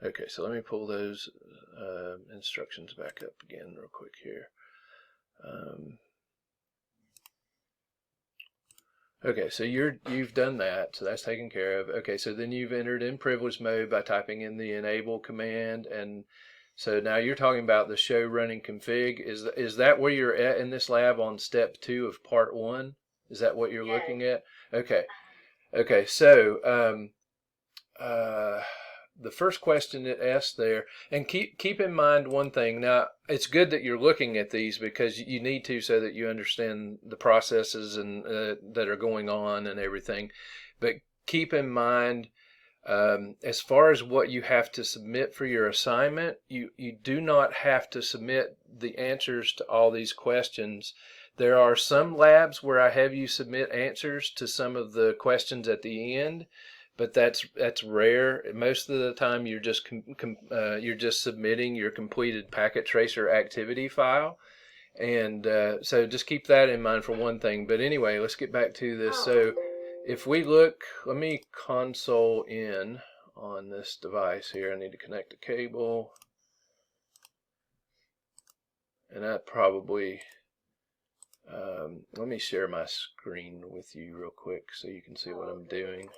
Okay, so let me pull those instructions back up again real quick here. Okay, so you've done that, so that's taken care of. Okay, so then you've entered in privilege mode by typing in the enable command, and so now you're talking about the show running config. Is that where you're at in this lab on step 2 of part 1? Is that what you're looking at? Okay. Okay, so the first question it asks there, and keep in mind one thing. Now, it's good that you're looking at these because you need to, so that you understand the processes and that are going on and everything. But keep in mind, as far as what you have to submit for your assignment, you do not have to submit the answers to all these questions. There are some labs where I have you submit answers to some of the questions at the end, but that's rare. Most of the time, you're just submitting your completed packet tracer activity file, and so just keep that in mind for one thing. But anyway, let's get back to this. So if we look, let me console in on this device here. I need to connect the cable, and that probably. Let me share my screen with you real quick so you can see what I'm doing.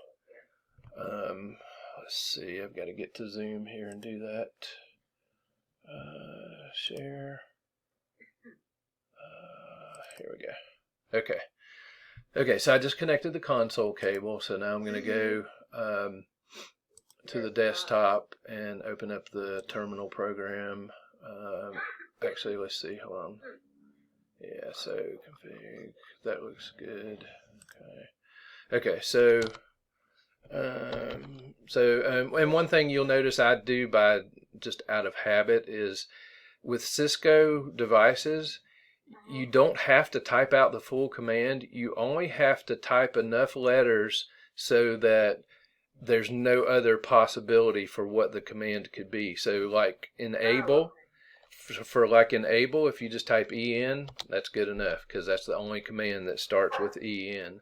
Let's see, I've got to get to Zoom here and do that. Share. Here we go. Okay. Okay, so I just connected the console cable, so now I'm going to go to the desktop and open up the terminal program. Actually, let's see, hold on. Yeah, so config, that looks good. Okay. Okay, so and one thing you'll notice I do by just out of habit is with Cisco devices, you don't have to type out the full command. You only have to type enough letters so that there's no other possibility for what the command could be. So like enable, for like enable, if you just type en, that's good enough because that's the only command that starts with en.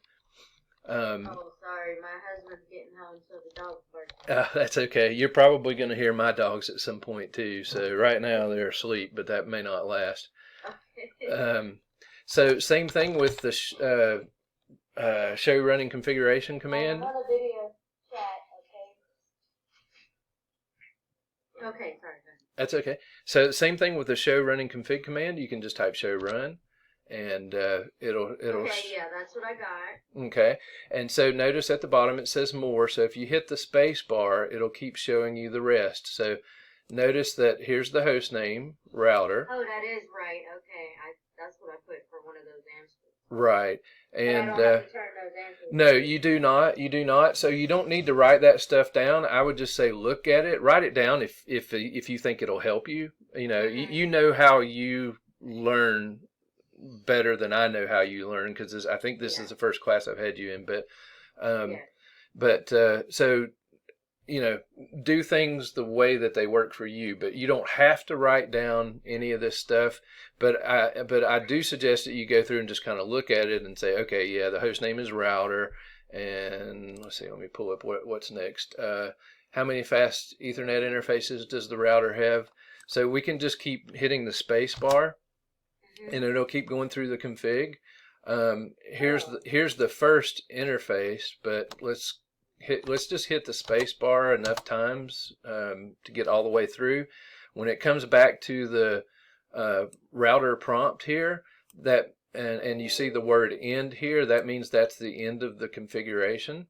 Oh, sorry, my husband's getting home, so the dog's barking. That's okay. You're probably going to hear my dogs at some point too. So right now they're asleep, but that may not last. So same thing with the show running configuration command. I'm on a video chat, okay? Okay, sorry. That's okay. So same thing with the show running config command. You can just type show run, and it'll. Okay, yeah, that's what I got. Okay, and so notice at the bottom it says more. So if you hit the space bar, it'll keep showing you the rest. So notice that here's the host name, router. Oh, that is right. Okay, that's what I put for one of those answers. Right, and I don't have to turn those answers. no, you do not. You do not. So you don't need to write that stuff down. I would just say look at it, write it down if you think it'll help you. You know, you know how you learn better than I know how you learn because I think this is the first class I've had you in. But so you know, do things the way that they work for you, but you don't have to write down any of this stuff. But I do suggest that you go through and just kind of look at it and say, okay, yeah, the host name is router, and let's see, let me pull up what's next. How many fast Ethernet interfaces does the router have? So we can just keep hitting the space bar, and it'll keep going through the config. Here's the first interface, but let's just hit the space bar enough times to get all the way through. When it comes back to the router prompt here, and you see the word end here, that means that's the end of the configuration.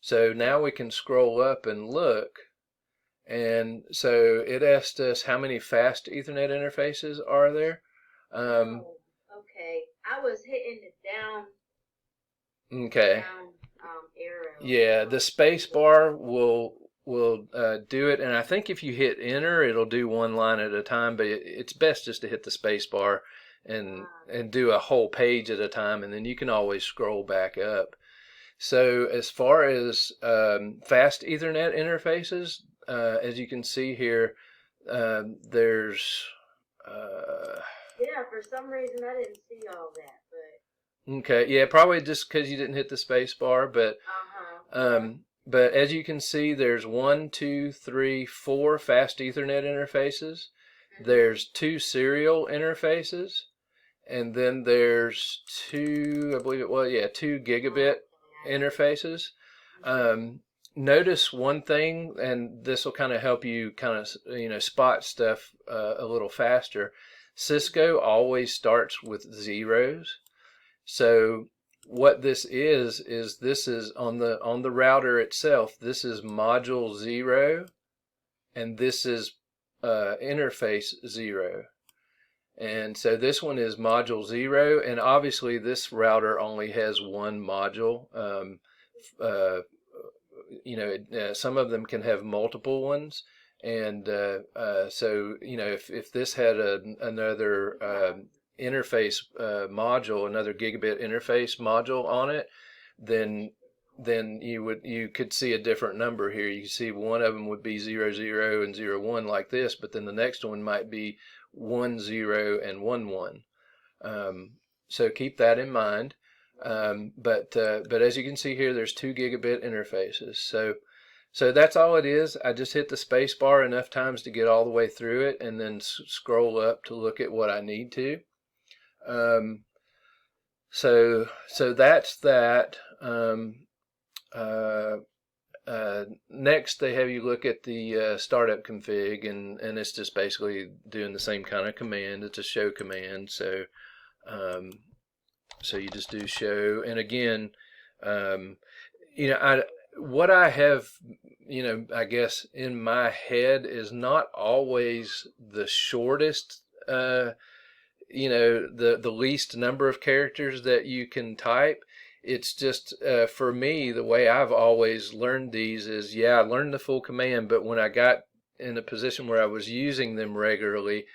So now we can scroll up and look, and so it asked us how many fast Ethernet interfaces are there. Okay, I was hitting it down. Okay. Down. Arrow. Yeah, the space bar will do it, and I think if you hit enter, it'll do one line at a time. But it's best just to hit the space bar and do a whole page at a time, and then you can always scroll back up. So as far as fast Ethernet interfaces, as you can see here, there's. Yeah, for some reason I didn't see all that, but. Okay, yeah, probably just because you didn't hit the space bar, but but as you can see, there's 1, 2, 3, 4 fast Ethernet interfaces. There's 2 serial interfaces, and then there's 2, I believe it was, yeah, 2 gigabit interfaces. Notice one thing, and this will kind of help you kind of spot stuff a little faster. Cisco always starts with zeros. So what this is this is on the router itself. This is module 0, and this is interface 0. And so this one is module 0, and obviously this router only has one module. Some of them can have multiple ones, and so if this had another interface module, another gigabit interface module on it, then you could see a different number here. You can see one of them would be 00 and 01 like this, but then the next one might be 10 and 11. So keep that in mind. But as you can see here, there's 2 gigabit interfaces. So that's all it is. I just hit the space bar enough times to get all the way through it, and then scroll up to look at what I need to. So that's that. Next, they have you look at the startup config, and it's just basically doing the same kind of command. It's a show command. So you just do show, and again, what I have, I guess in my head is not always the shortest, the least number of characters that you can type. It's just, for me, the way I've always learned these is, I learned the full command, but when I got in a position where I was using them regularly,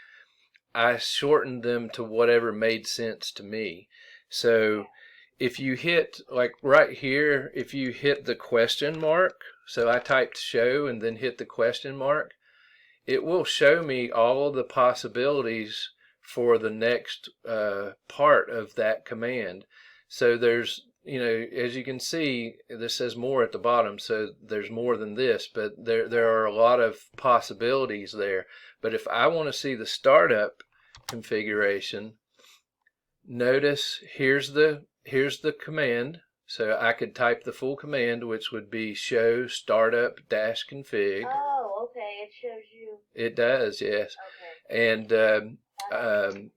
I shortened them to whatever made sense to me. So if you hit, like right here, if you hit the question mark, so I typed show and then hit the question mark, it will show me all of the possibilities for the next part of that command. So there's, as you can see, this says more at the bottom, so there's more than this, but there are a lot of possibilities there. But if I want to see the startup configuration, notice here's the command. So I could type the full command, which would be show startup -config. Oh, okay. It shows you. It does, yes. Okay. And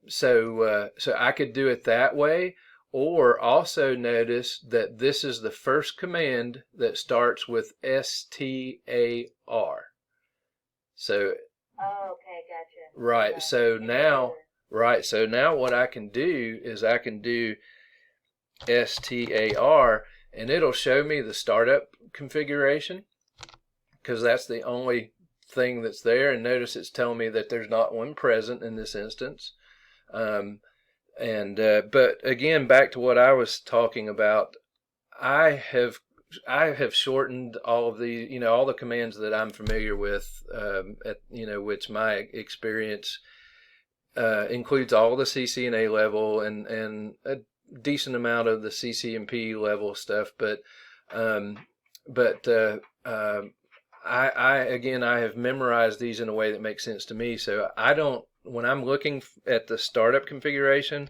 so I could do it that way, or also notice that this is the first command that starts with STAR. So. Oh, okay, gotcha. Right. Okay. So now. Right, so now what I can do is I can do STAR, and it'll show me the startup configuration, because that's the only thing that's there. And notice it's telling me that there's not one present in this instance. But again, back to what I was talking about, I have shortened all of the, all the commands that I'm familiar with, which my experience includes all the CCNA level and a decent amount of the CCNP level stuff, but I have memorized these in a way that makes sense to me. So I don't, when I'm looking at the startup configuration,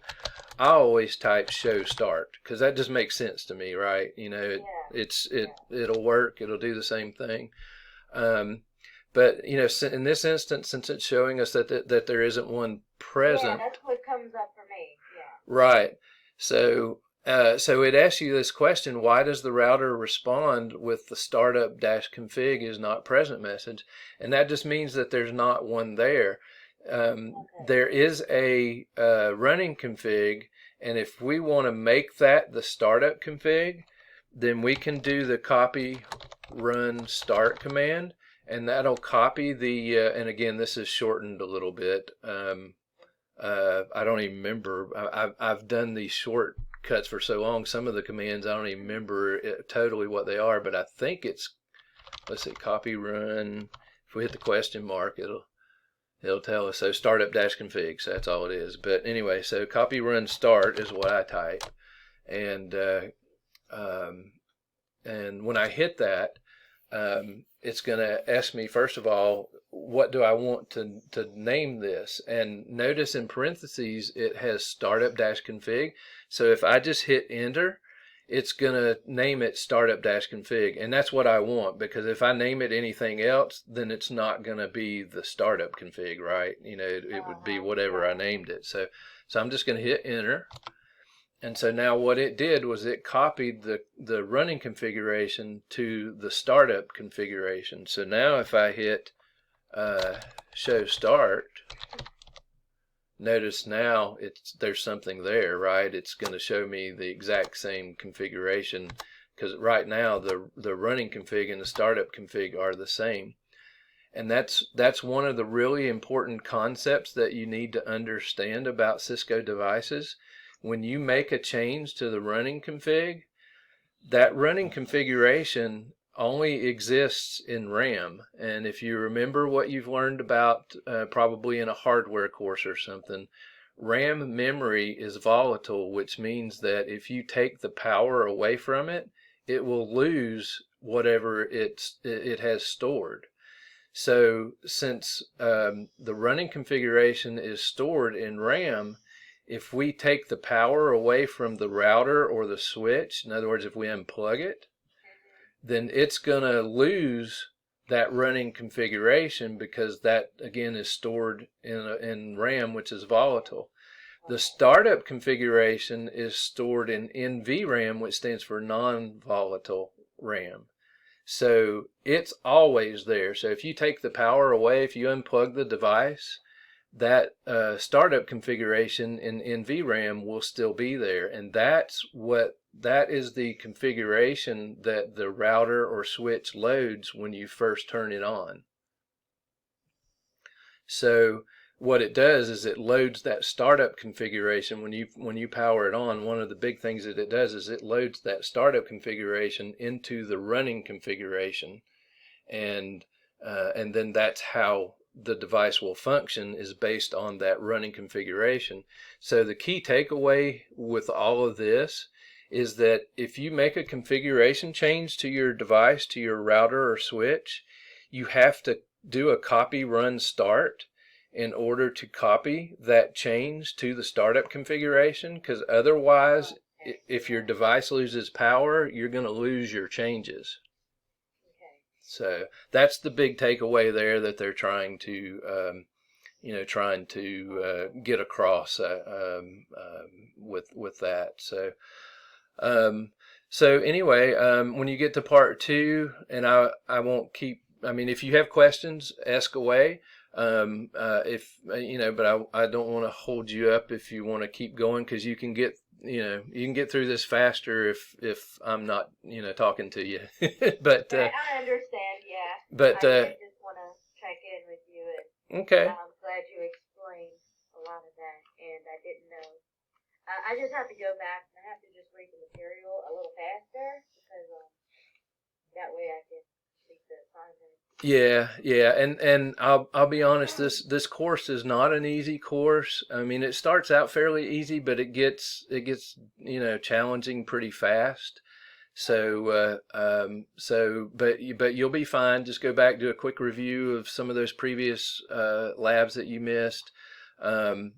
I always type show start, because that just makes sense to me, right? It'll work. It'll do the same thing. But in this instance, since it's showing us that there isn't one present, that's what comes up for me. Yeah. Right. So it asks you this question: why does the router respond with the startup -config is not present message? And that just means that there's not one there. Okay. There is a running config, and if we want to make that the startup config, then we can do the copy run start command. And that'll copy the, and again, this is shortened a little bit. I don't even remember. I've done these shortcuts for so long. Some of the commands, I don't even remember totally what they are, but I think it's, let's see, copy run. If we hit the question mark, it'll tell us. So startup -config, so that's all it is. But anyway, so copy run start is what I type. And when I hit that, it's going to ask me, first of all, what do I want to name this? And notice in parentheses, it has startup-config. So if I just hit enter, it's going to name it startup-config. And that's what I want, because if I name it anything else, then it's not going to be the startup config, right? It would be whatever I named it. So I'm just going to hit enter. And so now what it did was it copied the running configuration to the startup configuration. So now if I hit show start, notice now there's something there, right? It's going to show me the exact same configuration, because right now the running config and the startup config are the same. And that's one of the really important concepts that you need to understand about Cisco devices. When you make a change to the running config, that running configuration only exists in RAM. And if you remember what you've learned about probably in a hardware course or something, RAM memory is volatile, which means that if you take the power away from it, it will lose whatever it has stored. So since the running configuration is stored in RAM, if we take the power away from the router or the switch, in other words, if we unplug it, then it's going to lose that running configuration, because that, again, is stored in RAM, which is volatile. The startup configuration is stored in NVRAM, which stands for non-volatile RAM. So it's always there. So if you take the power away, if you unplug the device, that startup configuration in NVRAM will still be there. And that is the configuration that the router or switch loads when you first turn it on. So what it does is it loads that startup configuration when you power it on. One of the big things that it does is it loads that startup configuration into the running configuration, and then that's how the device will function, is based on that running configuration. So the key takeaway with all of this is that if you make a configuration change to your device, to your router or switch, you have to do a copy run start in order to copy that change to the startup configuration, because otherwise, if your device loses power, you're going to lose your changes. So that's the big takeaway there that they're trying to, get across with that. So anyway, when you get to part 2, and I won't keep. I mean, if you have questions, ask away. But I don't want to hold you up if you want to keep going, because you can get through this faster if I'm not talking to you. But I understand, yeah. But I just want to check in with you, and okay. I'm glad you explained a lot of that, and I didn't know. I just have to go back and I have to just read the material a little faster, because that way I can see the assignment. Yeah, and I'll be honest, this course is not an easy course. I mean, it starts out fairly easy, but it gets challenging pretty fast. So but you'll be fine. Just go back, do a quick review of some of those previous labs that you missed, and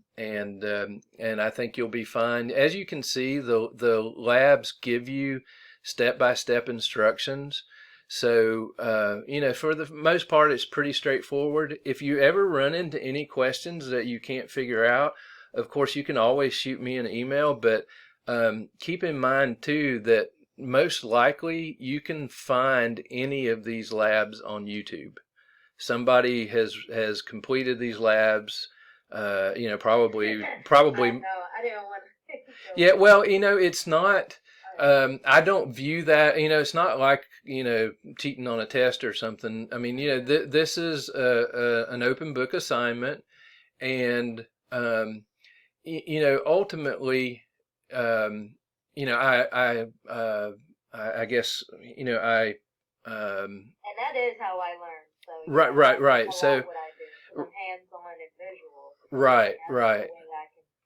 I think you'll be fine. As you can see, the labs give you step-by-step instructions. So, for the most part, it's pretty straightforward. If you ever run into any questions that you can't figure out, of course, you can always shoot me an email, but keep in mind, too, that most likely you can find any of these labs on YouTube. Somebody has completed these labs, probably. I know, I didn't want to. Yeah, well, it's not. I don't view that, it's not like, cheating on a test or something. I mean, this is an open book assignment, and, ultimately, I guess, and that is how I learn. So right. So what I do, I'm hands-on and visual. Right. I can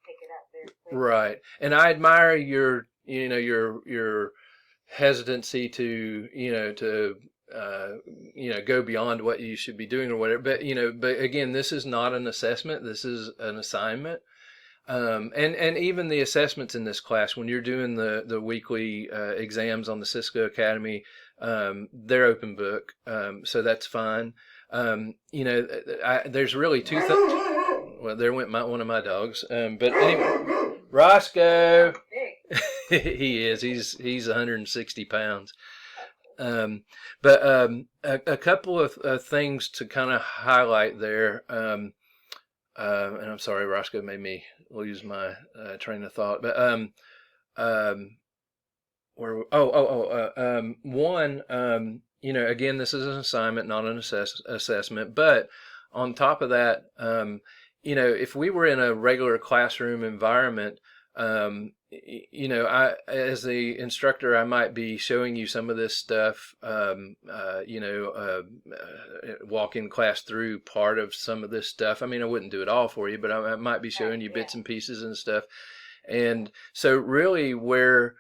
pick it up very quickly. Right. And I admire your hesitancy to go beyond what you should be doing or whatever. But, but again, this is not an assessment. This is an assignment. And even the assessments in this class, when you're doing the weekly exams on the Cisco Academy, they're open book, so that's fine. There's really two things. Well, there went one of my dogs. But anyway, Roscoe, he is. He's 160 pounds. But a couple of things to kind of highlight there. And I'm sorry, Roscoe made me lose my train of thought. But one, again, this is an assignment, not an assessment. But on top of that, if we were in a regular classroom environment, I, as the instructor, I might be showing you some of this stuff, walking class through part of some of this stuff. I mean, I wouldn't do it all for you, but I might be showing you bits and pieces and stuff. And so really where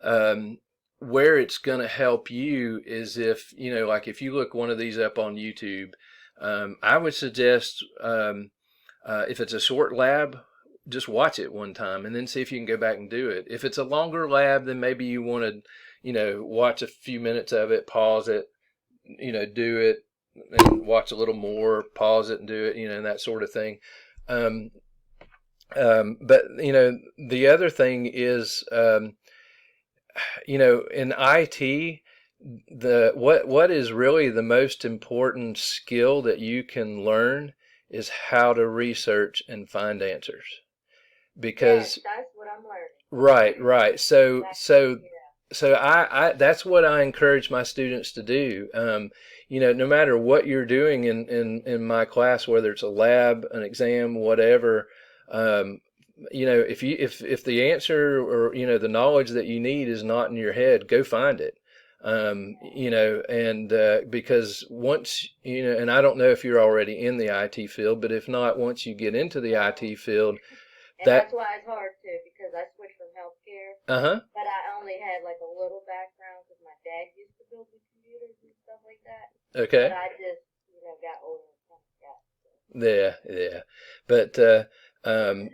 it's going to help you is if, like if you look one of these up on YouTube, I would suggest, if it's a short lab, just watch it one time and then see if you can go back and do it. If it's a longer lab, then maybe you want to, watch a few minutes of it, pause it, do it, and watch a little more, pause it and do it, and that sort of thing. But, the other thing is, in IT, what is really the most important skill that you can learn is how to research and find answers. Because that's what I'm learning. Right. So I that's what I encourage my students to do. No matter what you're doing in my class, whether it's a lab, an exam, whatever, if the answer or the knowledge that you need is not in your head, go find it. Because once, and I don't know if you're already in the IT field, but if not, once you get into the IT field, and that's why it's hard too, because I switched from healthcare. But I only had like a little background because my dad used to build with computers and stuff like that. Okay. But I just, got older and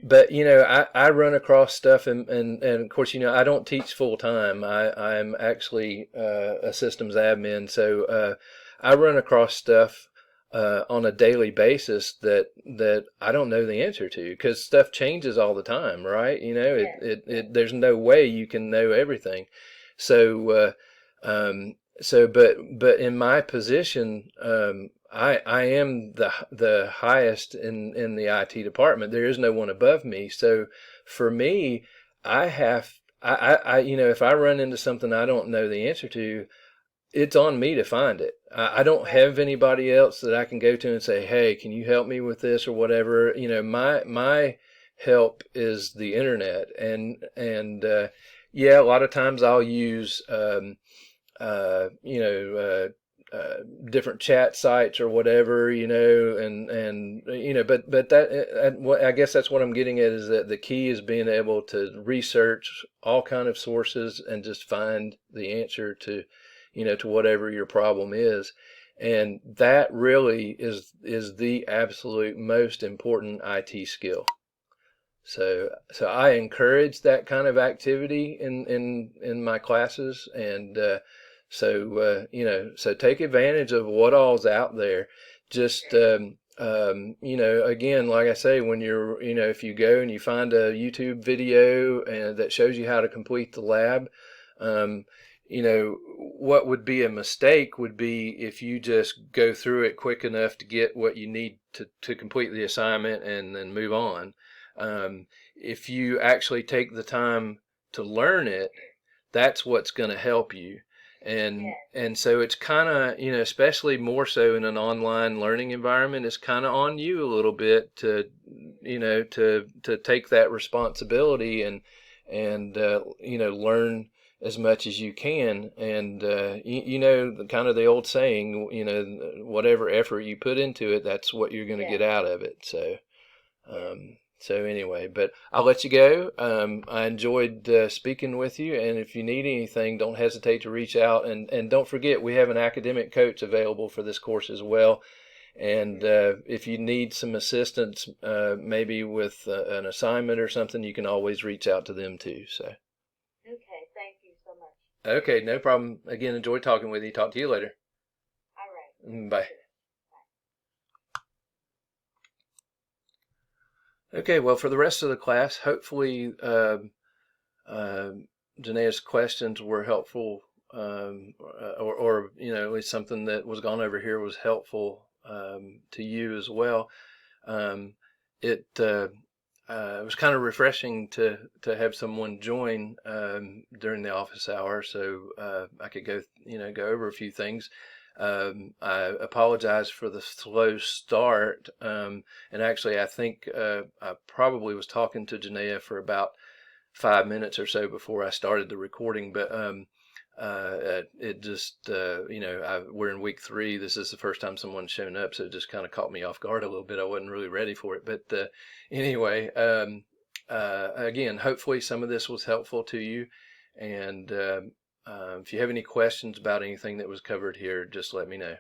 But I run across stuff and of course, I don't teach full time. I'm actually a systems admin. So I run across stuff on a daily basis that I don't know the answer to, because stuff changes all the time, right? There's no way you can know everything. So but in my position, I am the highest in the IT department. There is no one above me. So for me, if I run into something I don't know the answer to, it's on me to find it. I don't have anybody else that I can go to and say, hey, can you help me with this or whatever? My help is the internet. And a lot of times I'll use, different chat sites or whatever, but that, I guess that's what I'm getting at, is that the key is being able to research all kind of sources and just find the answer to whatever your problem is. And that really is the absolute most important IT skill. So I encourage that kind of activity in my classes. And, so take advantage of what all's out there. Just, again, like I say, when you're, if you go and you find a YouTube video and that shows you how to complete the lab, what would be a mistake would be if you just go through it quick enough to get what you need to complete the assignment and then move on. If you actually take the time to learn it, that's what's going to help you. And so it's kind of, especially more so in an online learning environment, it's kind of on you a little bit to take that responsibility and learn as much as you can. And, kind of the old saying, whatever effort you put into it, that's what you're going to get out of it. So, So anyway, but I'll let you go. I enjoyed speaking with you, and if you need anything, don't hesitate to reach out. And don't forget, we have an academic coach available for this course as well. And if you need some assistance, maybe with an assignment or something, you can always reach out to them too. So. Okay, thank you so much. Okay, no problem. Again, enjoy talking with you. Talk to you later. All right. Bye. Okay, well, for the rest of the class, hopefully Janae's questions were helpful, or at least something that was gone over here was helpful to you as well. It was kind of refreshing to have someone join during the office hour, so I could go over a few things. I apologize for the slow start, and actually I think I probably was talking to Janaea for about 5 minutes or so before I started the recording, but it just we're in week 3. This is the first time someone's shown up, so it just kind of caught me off guard a little bit. I wasn't really ready for it, but anyway, again, hopefully some of this was helpful to you, and if you have any questions about anything that was covered here, just let me know.